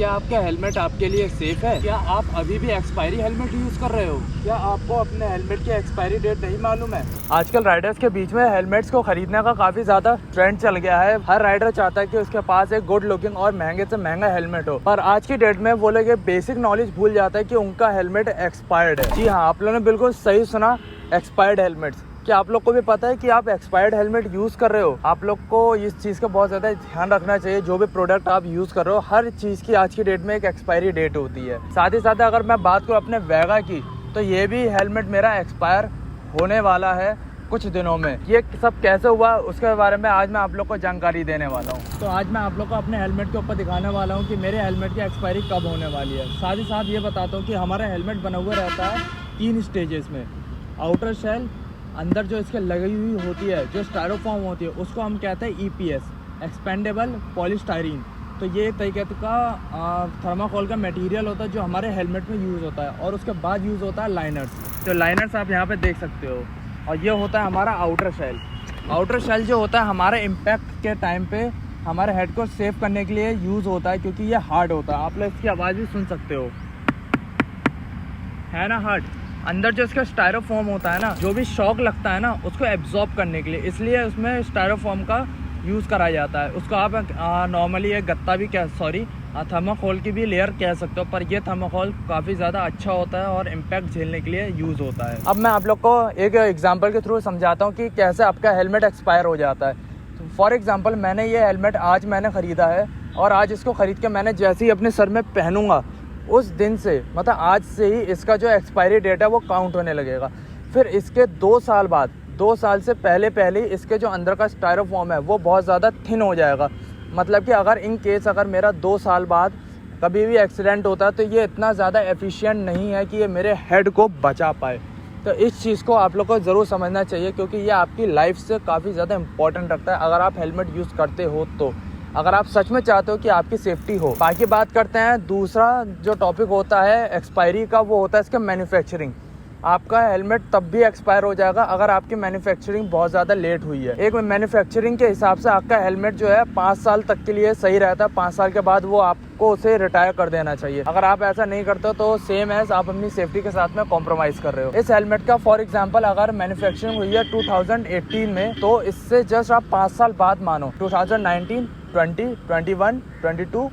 क्या आपका हेलमेट आपके लिए सेफ है? क्या आप अभी भी एक्सपायरी हेलमेट यूज कर रहे हो? क्या आपको अपने हेलमेट की एक्सपायरी डेट नहीं मालूम है? आजकल राइडर्स के बीच में हेलमेट्स को खरीदने का काफी ज्यादा ट्रेंड चल गया है। हर राइडर चाहता है कि उसके पास एक गुड लुकिंग और महंगे से महंगा हेलमेट हो, पर आज की डेट में वो लोग ये बेसिक नॉलेज भूल जाता है कि उनका हेलमेट एक्सपायर्ड है। जी हाँ, आप लोगों ने बिल्कुल सही सुना, एक्सपायर्ड हेलमेट्स। क्या आप लोग को भी पता है कि आप एक्सपायर्ड हेलमेट यूज़ कर रहे हो? आप लोग को इस चीज़ का बहुत ज़्यादा ध्यान रखना चाहिए। जो भी प्रोडक्ट आप यूज़ कर रहे हो, हर चीज़ की आज की डेट में एक एक्सपायरी डेट होती है। साथ ही साथ अगर मैं बात करूँ अपने वेगा की, तो ये भी हेलमेट मेरा एक्सपायर होने वाला है कुछ दिनों में। ये सब कैसे हुआ उसके बारे में आज मैं आप लोग को जानकारी देने वाला हूँ। तो आज मैं आप लोग को अपने हेलमेट के ऊपर दिखाने वाला हूँ कि मेरे हेलमेट की एक्सपायरी कब होने वाली है। साथ ही साथ ये बताता हूँ कि हमारा हेलमेट बना हुआ रहता है 3 स्टेजेस में। आउटर शेल, अंदर जो इसके लगी हुई होती है, जो स्टायरोफॉर्म होती है, उसको हम कहते हैं EPS, एक्सपेंडेबल पॉलीस्टायरीन। तो ये एक तरीके का थर्माकोल का मटेरियल होता है जो हमारे हेलमेट में यूज़ होता है। और उसके बाद यूज़ होता है लाइनर्स। जो लाइनर्स आप यहाँ पे देख सकते हो। और ये होता है हमारा आउटर शेल। आउटर शेल जो होता है हमारे इम्पैक्ट के टाइम पे हमारे हेड को सेव करने के लिए यूज़ होता है, क्योंकि ये हार्ड होता है। आप लोग इसकी आवाज़ भी सुन सकते हो, है ना हार्ड। अंदर जो इसका स्टायरोफॉर्म होता है ना, जो भी शॉक लगता है ना, उसको एब्जॉर्ब करने के लिए, इसलिए उसमें स्टायरोफॉर्म का यूज़ करा जाता है। उसको आप नॉर्मली एक गत्ता भी थर्माकोल की भी लेयर कह सकते हो, पर ये थर्माकोल काफ़ी ज़्यादा अच्छा होता है और इम्पैक्ट झेलने के लिए यूज़ होता है। अब मैं आप लोग को एक एग्जाम्पल के थ्रू समझाता हूँ कि कैसे आपका हेलमेट एक्सपायर हो जाता है। तो फॉर एग्ज़ाम्पल, मैंने ये हेलमेट आज मैंने ख़रीदा है, और आज इसको ख़रीद के मैंने जैसे ही अपने सर में पहनूंगा, उस दिन से मतलब आज से ही इसका जो एक्सपायरी डेट है वो काउंट होने लगेगा। फिर इसके 2 साल बाद, 2 साल से पहले इसके जो अंदर का स्टायरोफॉर्म है वो बहुत ज़्यादा थिन हो जाएगा। मतलब कि अगर इन केस अगर मेरा 2 साल बाद कभी भी एक्सीडेंट होता है तो ये इतना ज़्यादा एफिशिएंट नहीं है कि ये मेरे हेड को बचा पाए। तो इस चीज़ को आप लोग को ज़रूर समझना चाहिए, क्योंकि ये आपकी लाइफ से काफ़ी ज़्यादा इंपॉर्टेंट रखता है अगर आप हेलमेट यूज़ करते हो तो, अगर आप सच में चाहते हो कि आपकी सेफ्टी हो। बाकी बात करते हैं दूसरा जो टॉपिक होता है एक्सपायरी का, वो होता है इसका मैन्युफैक्चरिंग। आपका हेलमेट तब भी एक्सपायर हो जाएगा अगर आपकी मैन्युफैक्चरिंग बहुत ज़्यादा लेट हुई है। एक मैन्युफैक्चरिंग के हिसाब से आपका हेलमेट जो है 5 साल तक के लिए सही रहता है। 5 साल के बाद वो आपको उसे रिटायर कर देना चाहिए। अगर आप ऐसा नहीं करते हो तो सेम एज आप अपनी सेफ्टी के साथ में कॉम्प्रोमाइज़ कर रहे हो। इस हेलमेट का फॉर एग्जाम्पल अगर मैन्युफैक्चरिंग हुई है 2018 में, तो इससे जस्ट आप 5 साल बाद मानो 2019, 20, 21, 22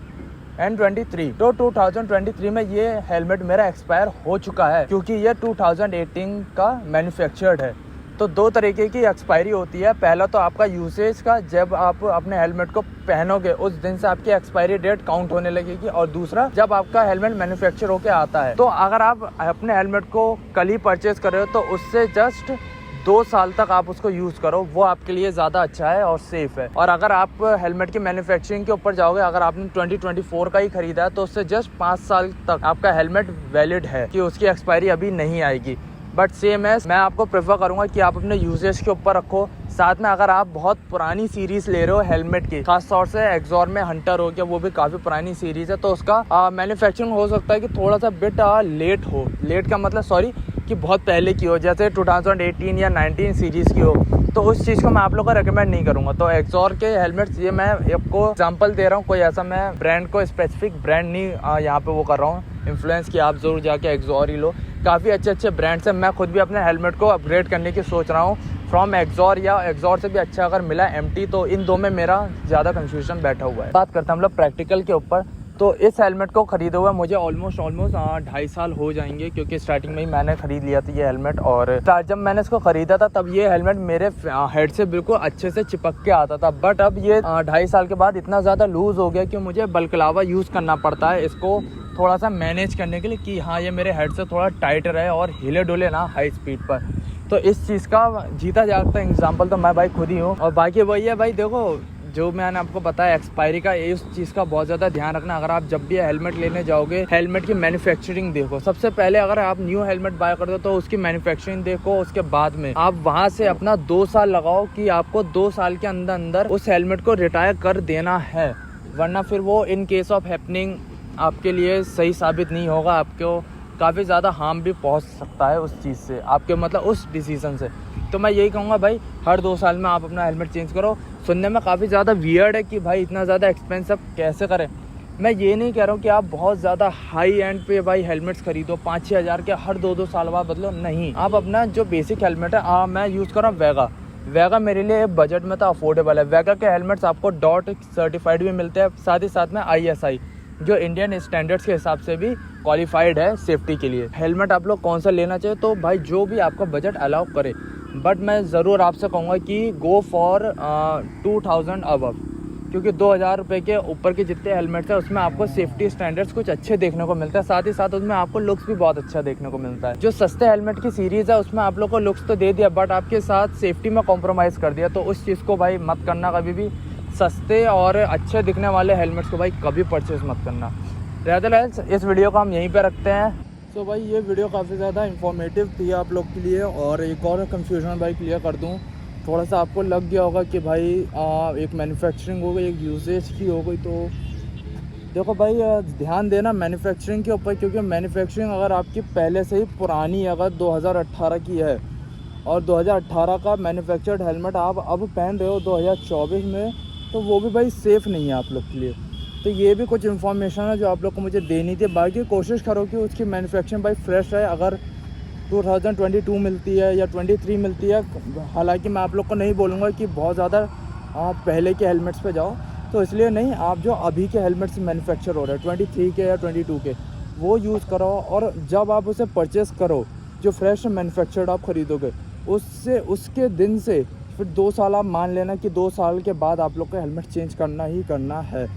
एंड 23, तो 2023 में ये हेलमेट मेरा एक्सपायर हो चुका है, क्योंकि ये 2018 का मैन्युफैक्चर्ड है। तो 2 तरीके की एक्सपायरी होती है। पहला तो आपका यूसेज का, जब आप अपने हेलमेट को पहनोगे उस दिन से आपकी एक्सपायरी डेट काउंट होने लगेगी। और दूसरा, जब आपका हेलमेट मैन्युफैक्चर होके आता है। तो अगर आप अपने हेलमेट को कल ही परचेज कर रहे हो तो उससे जस्ट 2 साल तक आप उसको यूज़ करो, वो आपके लिए ज़्यादा अच्छा है और सेफ है। और अगर आप हेलमेट की मैन्युफैक्चरिंग के ऊपर जाओगे, अगर आपने 2024 का ही खरीदा है तो उससे जस्ट 5 साल तक आपका हेलमेट वैलिड है, कि उसकी एक्सपायरी अभी नहीं आएगी। बट सेम है, मैं आपको प्रेफर करूँगा कि आप अपने यूजेज के ऊपर रखो। साथ में अगर आप बहुत पुरानी सीरीज़ ले रहे हो हेलमेट की, खास तौर से एक्सॉर में हंटर हो गया, वो भी काफ़ी पुरानी सीरीज़ है, तो उसका मैन्युफैक्चरिंग हो सकता है कि थोड़ा सा बिट लेट हो। लेट का मतलब सॉरी कि बहुत पहले की हो, जैसे 2018 या 19 सीरीज़ की हो, तो उस चीज़ को मैं आप लोगों को रेकमेंड नहीं करूँगा। तो एक्सॉर के हेलमेट्स, ये मैं आपको एग्जांपल दे रहा हूँ, कोई ऐसा मैं ब्रांड को स्पेसिफिक ब्रांड नहीं यहाँ पे वो कर रहा हूँ इन्फ्लुएंस, कि आप ज़रूर जाके एक्सॉर ही लो। काफ़ी अच्छे ब्रांड्स हैं। मैं खुद भी अपने हेलमेट को अपग्रेड करने की सोच रहा हूँ फ्रॉम एक्सॉर, या एक्सॉर से भी अच्छा अगर मिला MT, तो इन 2 में मेरा ज़्यादा कन्फ्यूजन बैठा हुआ है। बात करते हैं हम लोग प्रैक्टिकल के ऊपर। तो इस हेलमेट को ख़रीदे हुए मुझे ऑलमोस्ट 2.5 साल हो जाएंगे, क्योंकि स्टार्टिंग में ही मैंने ख़रीद लिया था ये हेलमेट। और जब मैंने इसको ख़रीदा था तब ये हेलमेट मेरे हेड से बिल्कुल अच्छे से चिपक के आता था। बट अब ये 2.5 साल के बाद इतना ज़्यादा लूज़ हो गया कि मुझे बल्कलावा यूज़ करना पड़ता है इसको थोड़ा सा मैनेज करने के लिए, कि हाँ ये मेरे हेड से थोड़ा टाइट रहे और हिले डुले ना हाई स्पीड पर। तो इस चीज़ का जीता जागता एग्जाम्पल तो मैं भाई खुद ही हूँ। और बाकी वही है भाई, देखो जो मैंने आपको बताया एक्सपायरी का, इस चीज़ का बहुत ज़्यादा ध्यान रखना। अगर आप जब भी हेलमेट लेने जाओगे, हेलमेट की मैन्युफैक्चरिंग देखो सबसे पहले। अगर आप न्यू हेलमेट बाय करते हो तो उसकी मैन्युफैक्चरिंग देखो, उसके बाद में आप वहाँ से अपना 2 साल लगाओ कि आपको 2 साल के अंदर अंदर उस हेलमेट को रिटायर कर देना है, वरना फिर वो इन केस ऑफ हैपनिंग आपके लिए सही साबित नहीं होगा। आपको काफ़ी ज़्यादा हार्म भी पहुँच सकता है उस चीज़ से, आपके मतलब उस डिसीज़न से। तो मैं यही कहूँगा भाई, हर 2 साल में आप अपना हेलमेट चेंज करो। सुनने में काफ़ी ज़्यादा वियर्ड है कि भाई इतना ज़्यादा एक्सपेंसिव कैसे करें, मैं ये नहीं कह रहा हूँ कि आप बहुत ज़्यादा हाई एंड पे भाई हेलमेट्स खरीदो 5-6 हज़ार के, हर 2-2 साल बाद बदलो, नहीं। आप अपना जो बेसिक हेलमेट है, मैं यूज़ कर रहा हूँ वेगा मेरे लिए बजट में तो अफोर्डेबल है। वेगा के हेलमेट्स आपको डॉट सर्टिफाइड भी मिलते हैं, साथ ही साथ में ISI जो इंडियन स्टैंडर्ड्स के हिसाब से भी क्वालिफाइड है सेफ्टी के लिए। हेलमेट आप लोग कौन सा लेना चाहिए, तो भाई जो भी आपका बजट अलाउ करे, बट मैं ज़रूर आपसे कहूँगा कि गो फॉर 2000 अबव, क्योंकि 2000 रुपये के ऊपर के जितने हेलमेट्स हैं उसमें आपको सेफ्टी स्टैंडर्ड्स कुछ अच्छे देखने को मिलता है, साथ ही साथ उसमें आपको लुक्स भी बहुत अच्छा देखने को मिलता है। जो सस्ते हेलमेट की सीरीज़ है उसमें आप लोग को लुक्स तो दे दिया, बट आपके साथ सेफ्टी में कॉम्प्रोमाइज़ कर दिया, तो उस चीज़ को भाई मत करना कभी भी। सस्ते और अच्छे दिखने वाले हेलमेट्स को भाई कभी परचेज़ मत करना। रेदर इस वीडियो को हम यहीं पर रखते हैं। तो भाई ये वीडियो काफ़ी ज़्यादा इंफॉर्मेटिव थी आप लोग के लिए, और एक और कन्फ्यूजन भाई क्लियर कर दूँ। थोड़ा सा आपको लग गया होगा कि भाई एक मैन्युफैक्चरिंग हो गई, एक यूजेज की हो गई, तो देखो भाई ध्यान देना मैन्युफैक्चरिंग के ऊपर, क्योंकि मैन्युफैक्चरिंग अगर आपकी पहले से ही पुरानी अगर 2018 की है और 2018 का मैन्युफैक्चर्ड हेलमेट आप अब पहन रहे हो 2024 में, तो वो भी भाई सेफ़ नहीं है आप लोग के लिए। तो ये भी कुछ इन्फॉर्मेशन है जो आप लोग को मुझे देनी थी। बाकी कोशिश करो कि उसकी मैन्युफैक्चरिंग भाई फ्रेश रहे। अगर 2022 मिलती है या 23 मिलती है, हालांकि मैं आप लोग को नहीं बोलूँगा कि बहुत ज़्यादा पहले के हेलमेट्स पे जाओ, तो इसलिए नहीं, आप जो अभी के हेलमेट्स मैन्युफैक्चर हो रहे हैं 23 के या 22 के, वो यूज़ करो। और जब आप उसे परचेज़ करो, जो फ्रेश मैन्युफैक्चर्ड आप ख़रीदोगे, उसके दिन से फिर 2 साल आप मान लेना कि 2 साल के बाद आप लोग का हेलमेट चेंज करना ही करना है,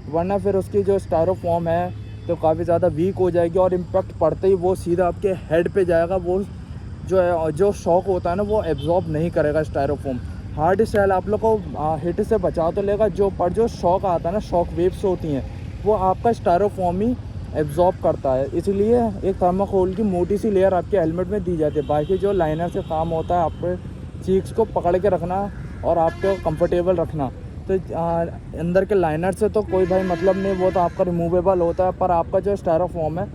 वरना फिर उसकी जो स्टायरोफॉर्म है तो काफ़ी ज़्यादा वीक हो जाएगी, और इम्पैक्ट पड़ते ही वो सीधा आपके हेड पे जाएगा। वो जो शॉक होता है ना, वो एब्जॉर्ब नहीं करेगा स्टायरोफॉर्म। हार्ड स्टाइल आप लोग को हिट से बचा तो लेगा, जो शॉक आता है ना, शॉक वेव्स होती हैं, वो आपका स्टायरोफॉर्म ही एब्जॉर्ब करता है। इसलिए एक थर्माकोल की मोटी सी लेयर आपके हेलमेट में दी जाती है। बाकी जो लाइनर से काम होता है आपके चीक्स को पकड़ के रखना और आपको कंफर्टेबल रखना, तो अंदर के लाइनर से तो कोई भाई मतलब नहीं, वो तो आपका रिमूवेबल होता है। पर आपका जो स्टायरोफॉर्म है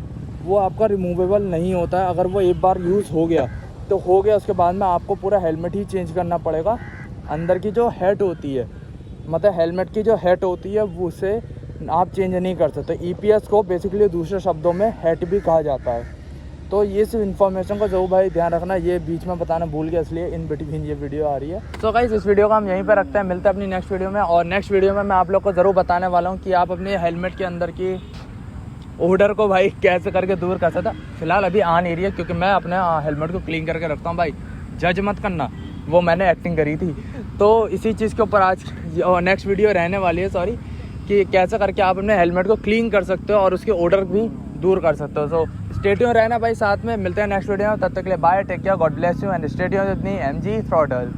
वो आपका रिमूवेबल नहीं होता है। अगर वो एक बार यूज़ हो गया तो हो गया, उसके बाद में आपको पूरा हेलमेट ही चेंज करना पड़ेगा। अंदर की जो हेड होती है, मतलब हेलमेट की जो हेड होती है, वो उसे आप चेंज नहीं कर सकते। EPS को बेसिकली दूसरे शब्दों में हेड भी कहा जाता है। तो ये सिर्फ इन्फॉर्मेशन का जरूर भाई ध्यान रखना, ये बीच में बताना भूल गया, इसलिए इन बिटवीन ये वीडियो आ रही है। सो गाइस, इस वीडियो को हम यहीं पे रखते हैं, मिलते हैं अपनी नेक्स्ट वीडियो में। और नेक्स्ट वीडियो में मैं आप लोग को ज़रूर बताने वाला हूँ कि आप अपने हेलमेट के अंदर की ओडर को भाई कैसे करके दूर कर सकते। फिलहाल अभी आ नहीं रही है, क्योंकि मैं अपने हेलमेट को क्लीन करके रखता हूँ भाई, जज मत करना, वो मैंने एक्टिंग करी थी। तो इसी चीज़ के ऊपर आज नेक्स्ट वीडियो रहने वाली है, सॉरी, कि कैसे करके आप अपने हेलमेट को क्लीन कर सकते हो और उसके ओडर भी दूर कर सकते हो। सो स्टे ट्यून रहना भाई, साथ में मिलते हैं नेक्स्ट वीडियो में। तब तक के लिए bye, take care, God bless you and stay tune with me MG throttle.